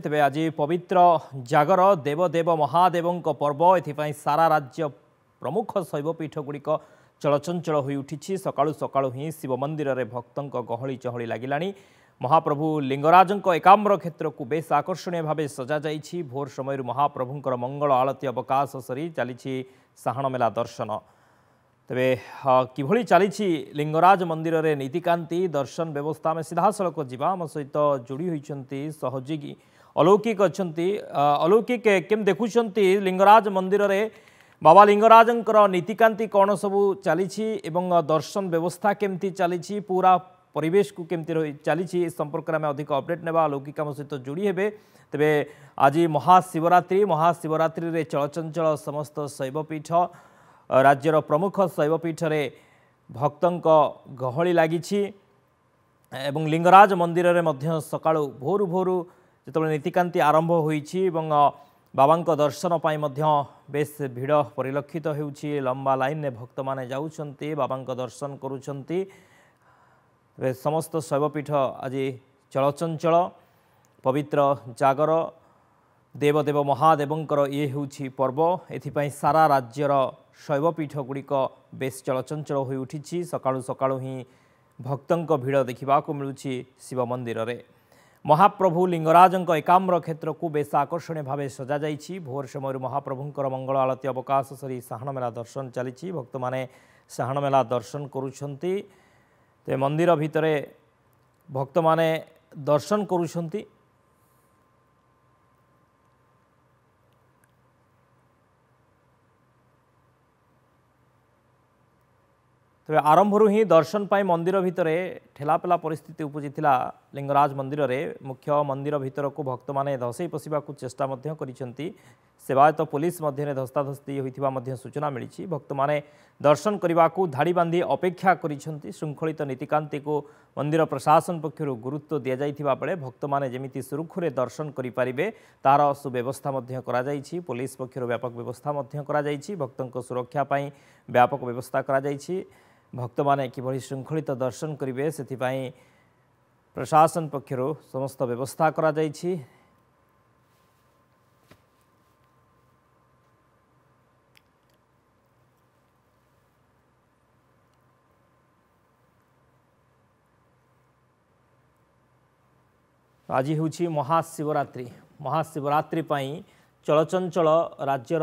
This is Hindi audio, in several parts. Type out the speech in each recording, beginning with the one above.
तेबे आज पवित्र जागर देवदेव महादेवों पर्व एथिपाई सारा राज्य प्रमुख शैवपीठ गुड़िक चलचंचल हो उठी सकाळु सकाळु ही शिव मंदिर में भक्तों गहली चहली लगिलानी। महाप्रभु लिंगराजों एकाम्र क्षेत्र को बेस आकर्षणीय भाव सजा जाइछि। भोर समय महाप्रभुंकर मंगल आलती अवकाश सरी चली साहण मेला दर्शन। तेबे किभली चली लिंगराज मंदिर में नीतिकांति दर्शन व्यवस्था में सीधासलख जीवा आम सहित जोड़ी होती सहयोगी अलौकिक अच्छा अलौकिक केम देखुंट लिंगराज मंदिर में बाबा लिंगराजंकर नीतिकांति कौन सबू चली दर्शन व्यवस्था केमती चली पूरा परिवेश को केमती चली संपर्क में अधिक अपडेट नेबा अलौकिक आम सहित जोड़ी हेबे। तेबे आज महाशिवरात्रि रे चलचंचल समस्त शैवपीठ राज्यर प्रमुख शैवपीठ रे भक्तों गहली लगी एवं लिंगराज मंदिर रे मध्य सकाळु भोरु भोरु जिते नीतिकांति आरंभ होईछि एवं बाबा दर्शन पाई मध्य बेस भिड़ परिलक्षित होउछि। लंबा लाइन में भक्त माने जाउछन्ति बाबा दर्शन करुछन्ति। समस्त शैवपीठ आज चलचंचल पवित्र जागर देवदेव महादेवंकर ये होउछि पर्व एथिपाई सारा राज्यर शैवपीठ गुड़िक बेस चलचंचल हो उठी सकाळु सकाळु ही भक्तों भिड़ देखा मिलूँ शिव मंदिर में। महाप्रभु लिंगराजों एकाम्र क्षेत्र को बेस आकर्षणीय भाव सजा जाइछि। भोर समय महाप्रभुंकर मंगल आलती अवकाश सरी साहण मेला दर्शन चली भक्त माने साहण मेला दर्शन करुछन्ति। ते मंदिर भितर भक्त माने दर्शन करुछन्ति। तेज आरंभ ही दर्शन पाई मंदिर भितर ठेलापेला परिस्थिति उपजिला। लिंगराज मंदिर में मुख्य मंदिर भितर को भक्त माने धसई पशिबा चेष्टा करिसेंती। सेवायत पुलिस मध्य धस्ताधस्ती होता सूचना मिली। भक्त माने दर्शन करने को धाड़ी बांधी अपेक्षा करिसेंती। श्रृंखलित नीतिकांति को मंदिर प्रशासन पक्षर गुरुत्व दि जाइथिबा बेले भक्त माने जेमिति सुरुखुरे दर्शन करिपारिबे तार सुव्यवस्था करा जाइछि। पुलिस पक्षर व्यापक व्यवस्था करा जाइछि। भक्तों सुरक्षा पाई व्यापक व्यवस्था करा जाइछि। भक्त माने किभली श्रृंखलित दर्शन करेंगे से प्रशासन पक्षर समस्त व्यवस्था करा जाइछि। आज हूँ महाशिवरात्रि। महाशिवरात्रि पाई चलचंचल राज्यर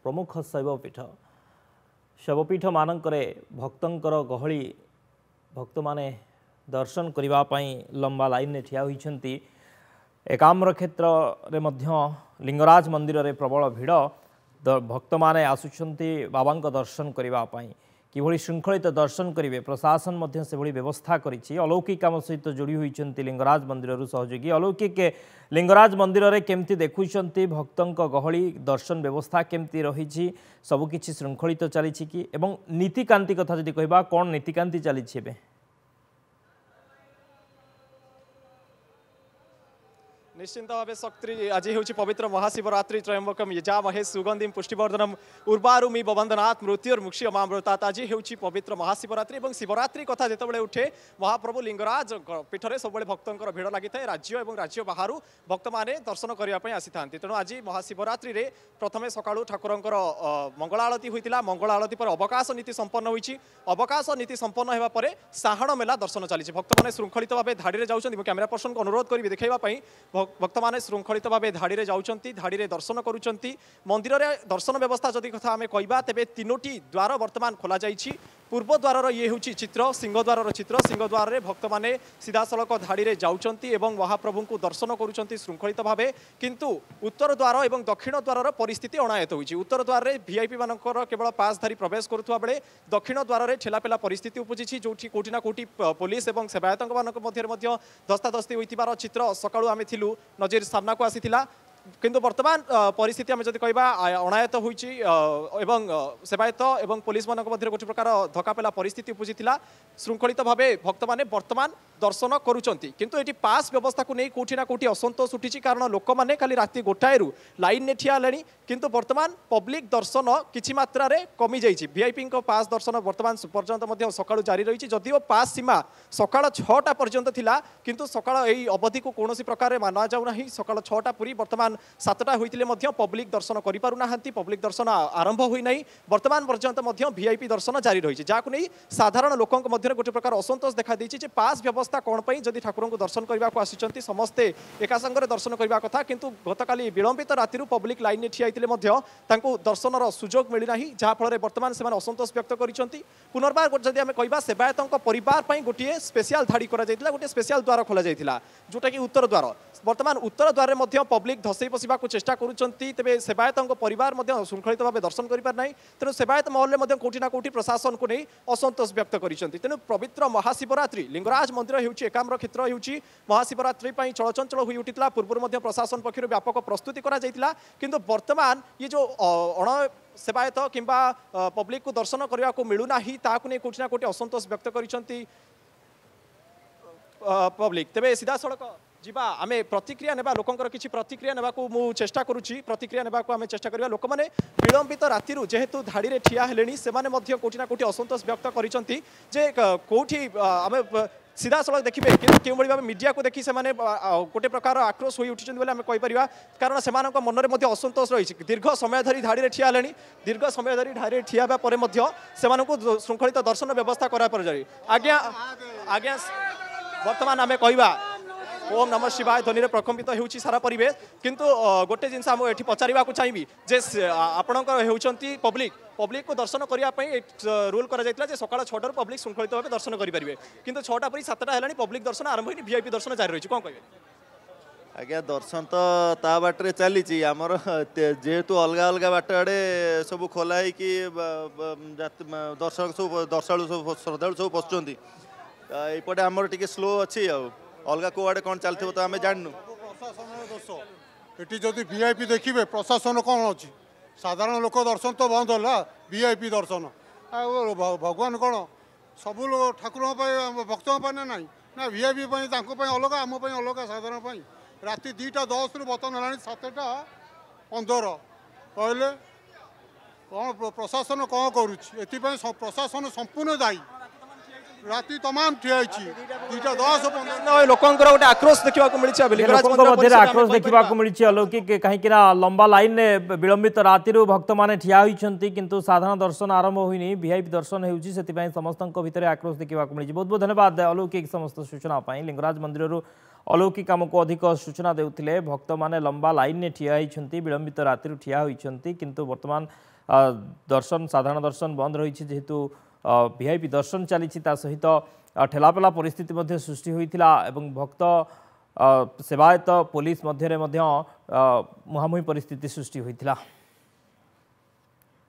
प्रमुख शैवपीठ शैवपीठ मानकरे भक्तंकर गहली भक्त माने दर्शन करने लंबा लाइन में ठिया होइछन्ति। एकाम्र क्षेत्र रे मध्य लिंगराज मंदिर रे प्रबल भिड़ भक्त माने आसुछन्ति बाबा दर्शन करने किभली श्रृंखलित दर्शन करेंगे प्रशासन मध्य से भली व्यवस्था करिछि। अलौकिक आम सहित जोड़ी होइछन्ति लिंगराज मंदिर सहयोगी अलौकिक लिंगराज मंदिर रे केमती देखुछन्ति भक्तों गहली दर्शन व्यवस्था केमती रही सबकिछि श्रृंखलित चली कि एवं नीतिकांति कथा जदि कहबा कौन नीतिकांति चली एबे निश्चिंत भाव शक्ति आज हूँ पवित्र महाशिवरात्रि त्रयंबकम यजामहे सुगंधिम पुष्टिवर्धनम उर्वारुमी बबंधनात् मृत्युर्मुक्षी अमामृतात्। आज हूँ पवित्र महाशिवरात्रि और शिवरात्रि कथा जिते उठे महाप्रभु लिंगराज पीठ में सब भक्तों भिड़ लगी था। राज्य और राज्य बाहर भक्त मैंने दर्शन करने आसी था। तेणु आज महाशिवरात्रि में प्रथम सकाळु ठाकुरंकर मंगल आलती होता। मंगल आलती पर अवकाश नीति संपन्न होती। अवकाश नीति संपन्न होगा साहण मेला दर्शन चली भक्त मैंने श्रृंखलित भाव धाड़ी में जाऊँच। कैमेरा पर्सन को अनुरोध करी देखा भक्त माने श्रृंखलित भाव धाड़ी में जाउछन्ति धाड़ी में दर्शन करुछन्ति। मंदिर रे दर्शन व्यवस्था जदि कथा आमे कहबा तेबे तीनोटी द्वार वर्तमान खोला जाइछि। पूर्व द्वार ये हूँ चित्र सिंहद्वार चित्र सिंहद्वार रे भक्त माने सीधासलख धाड़ी में जाउछन्ति एवं महाप्रभु को दर्शन करुछन्ति श्रृंखलित भाव। किंतु उत्तर द्वार और दक्षिण द्वार परिस्थिति अणायत होइछि। उत्तर द्वार रे वीआईपी मानकर केवल पासधारी प्रवेश करुवा बेले दक्षिण द्वार रे ठेलापेला परिस्थिति उपजिछि। जोठी कोटी ना कोटी पुलिस और सेवायतों मध्य धस्ताधस्ती होइतिबार चित्र सकाळु आमे थिलु नजर सामना को आसीथिला। किंतु वर्तमान परिस्थिति आम जब कह अणायत होती सेवायत और पुलिस मान मध्य गोटे प्रकार धक्कापेला परिस्थिति उपजी श्रृंखलित भाव भक्त मैंने वर्तमान दर्शन करुँच किंतु ये पास व्यवस्था को नहीं कौटी ना कौटी असंतोष उठी कारण लोक मैंने खाली राति गोटाए लाइन ने ठिया हेले किंतु वर्तमान पब्लिक दर्शन किछि मात्रा रे कमी जाइछि वीआईपी पास दर्शन वर्तमान पर्यंत सकाळु जारी रही जदिव पास सीमा सकाळ 6टा पर्यंत थिला किंतु सकाळ एई अवधि को कौन प्रकार माना जाऊना सकाळ 6टा पूरी वर्तमान 7टा होइतिले पब्लिक दर्शन करि पारु नाहंती पब्लिक दर्शन आरंभ होई नाही वर्तमान पर्यंत वीआईपी दर्शन जारी रही जहां नहीं साधारण लोकों मध्य गोटे प्रकार असंतोष देखा देछि पास व्यवस्था कौन पर जदि ठाकुर को दर्शन करने को आसी समस्ते एका संगे दर्शन करने कथा किंतु गतकाली विलंबित राति पब्लिक लाइन ठिया दर्शन सुजोग मिलना जहाँफल वर्तमान से असंतोष व्यक्त कर पुनर्बार जदि आम कह सेवायत परिवार गोटे स्पेशल धाड़ी गोटे स्पेशल द्वार खोल जाता जोटा कि उत्तर द्वार वर्तमान उत्तर द्वार में पब्लिक धसई पशा चेष्टा करें सेवायत परिवार श्रृंखलित भाव दर्शन करना तेणु सेवायत महल में कौटी ना कौटी प्रशासन को नहीं असंतोष व्यक्त कर तेणु पवित्र महाशिवरात्रि लिंगराज मंदिर हो एकाम्र क्षेत्र हो महाशिवरात्रि चलचंचल हो उठा पूर्व प्रशासन पक्ष व्यापक प्रस्तुति करा किंतु वर्तमान ये जो अण सेवायत किंबा पब्लिक को दर्शन करने को मिलूना ताकू कौटी ना कौटी असंतोष व्यक्त कर पब्लिक तेरे सीधा सड़क जीवा आम प्रतिक्रिया नेबा लोकंकर किछि प्रतिक्रिया नेबा को मु चेष्टा करूची प्रतिक्रिया नेबा को आम चेष्टा करबा लोक माने विलंबित राति जेहेतु धाड़ी रे ठिया हेलेनी सेमाने मध्य कोठी ना कोठी असंतोष व्यक्त करिसंती जे कोठी आम सीधा सड़क देखिए कि भाव मीडिया को देखी से गोटे प्रकार आक्रोश हो उठी आम कहीपर कारण से मन में असंतोष रही दीर्घ समय धरी धाड़ी ठिया हेले दीर्घ समय धरी धाड़ी ठिया पर श्रृंखलित दर्शन व्यवस्था कराई आज्ञा आज्ञा वर्तमान आम कह ओम नमः शिवाय ध्वनि प्रकम्पित होउछि सारा परिवेश किंतु गोटे जिनस आम ये पचारा चाहिए जे आपणकर होउछंती पब्लिक पब्लिक को दर्शन करने रूल कर सकाल 6टार पब्लिक श्रृंखलित भाव दर्शन करेंगे किंतु 6टा पर 7टा है पब्लिक दर्शन आरंभ होनी वीआईपी दर्शन जारी रही कौन कहे आज्ञा दर्शन तो ता बाटे चली आमर जेहेतु अलग अलग बाट आड़े सब खोला कि दर्शक सब दर्शालु सब श्रद्धालु सब पशुंट यपटे आमर टी स्लो अच्छी अलग कौ आड़े कौन चलती तो आम जानू प्रशासन दोष ये जदि वीआईपी देखिए प्रशासन कौन अच्छी साधारण लोक दर्शन तो बंद है वीआईपी दर्शन भगवान कौन सब ठाकुर भक्तों ना ना वीआईपी अलग आम अलग साधारण राति 2:10 रु बर्तन है 7:15 कहले कौन प्रशासन कौन करुच्ची प्रशासन संपूर्ण दायी राति तमाम ठिया 2:10 लोकंकर गोटे आक्रोश देखा मिली आक्रोश देखा मिली अलौकिक कहीं लंबा लाइन में विलंबित राति भक्त मैंने ठिया होती किंतु साधारण दर्शन आरंभ होनी वीआईपी दर्शन होती समस्त भितर आक्रोश देखा मिली बहुत बहुत धन्यवाद अलौकिक समस्त सूचना लिंगराज मंदिर अलौकिक आमको अधिक सूचना देउथिले भक्त माने लंबा लाइन में ठिया होती विलंबित राति ठिया होती किंतु वर्तमान दर्शन साधारण दर्शन बंद रही जेहेतु वीआईपी दर्शन चली सहित ठेलापेला परिस्थिति सृष्टि होता एवं भक्त सेवायत पुलिस मध्य मुहांमुही परिस्थिति सृष्टि होता।